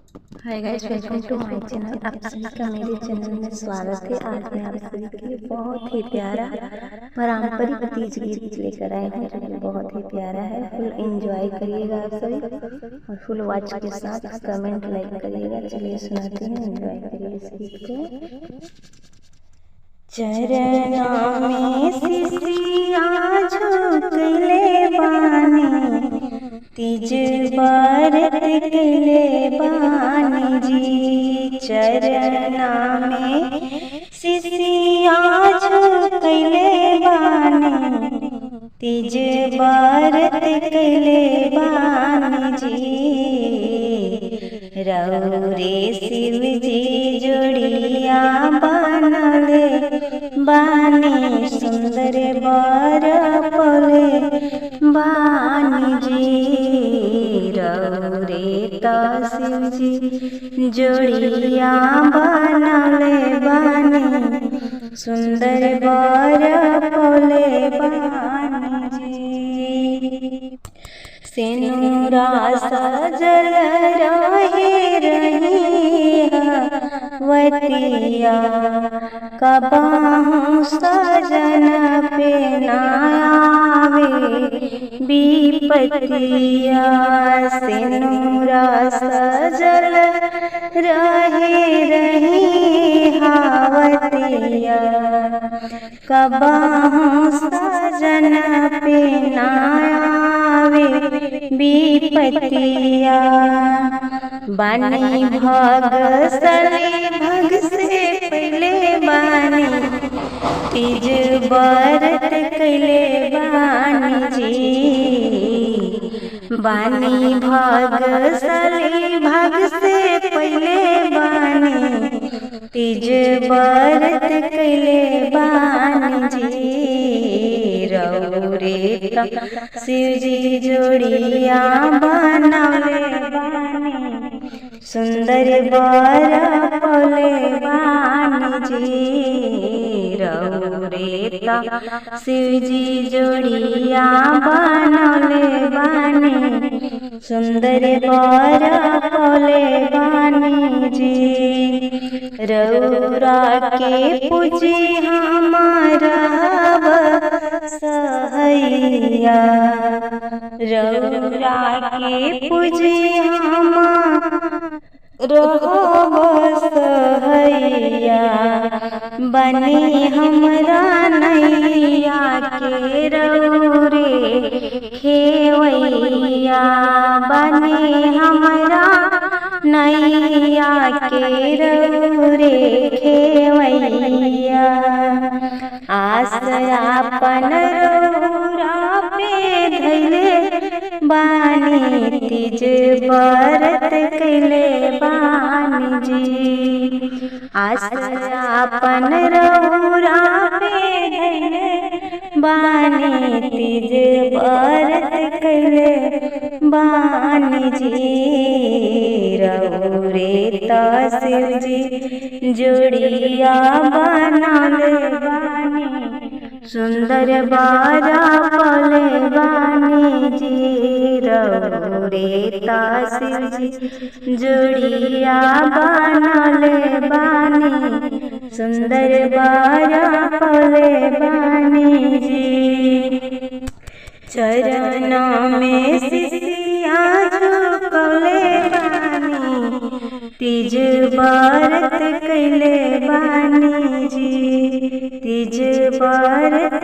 Hi guys, welcome two माय channel. आप सभी का मेरे चैनल में स्वागत है। आज मैं आप सभी के लिए बहुत ही प्यारा पारंपरिक तीज गीत लेकर आए हैं जो कि बहुत ही प्यारा है। फुल एंजॉय करिएगा आप सभी और फुल वॉच के साथ कमेंट लाइक करिएगा। चलिए सुनाते हैं, एंजॉय करिए इस गीत को। चरना में सिसिया झुकले बानी, तीज व्रत कइले बानी जी। चरना में सिसिया झुकले बानी, तीज व्रत कइले बानी जी। रौरे शिव जी जोड़िया बनले बानी, सुंदर बर पले बानी जी। रौरे त शिव जी जोड़िया बनले बानी, सुंदर बर पले बानी जी। सिनुरा सजल रहे वतिया, कबाहू सजन पे नावे विपतिया। सिनुरा सजल रहे हावतिया, कबाहू सजन पे नावे विपतिया। बानी भाग सले भग से पहले बानी, तीज व्रत कइले बानी जी। बानी भाग सले भग से पहले बानी, तीज व्रत कइले बानी जी। रौरे त शिव जी जोड़िया बनले बानी, सुंदर बर पले बानी जी। रौरे त शिव जी जोड़िया बनले बानी, सुंदर बर पले बानी जी। रौरा के पूजी हमारा सहैया, रौरा के पूजी सहैया। बने हमरा नैया के रौरे खेवैया, बने हमरा नैया के रौरे खेवैया। आस आपन रौरा पे धइले बानी, तीज व्रत कइले बानी जी। आस आपन रौरा पे धइले बानी, तीज व्रत कइले बानी जी। रौरे त शिव जी जोड़िया बनले बानी, सुंदर बर पले बानी जी। रौरे त शिव जी जोड़िया बनले बानी, सुंदर बर पले बानी जी। चरना में सिसिया झुकले बानी, तीज व्रत कइले बानी जी। तीज व्रत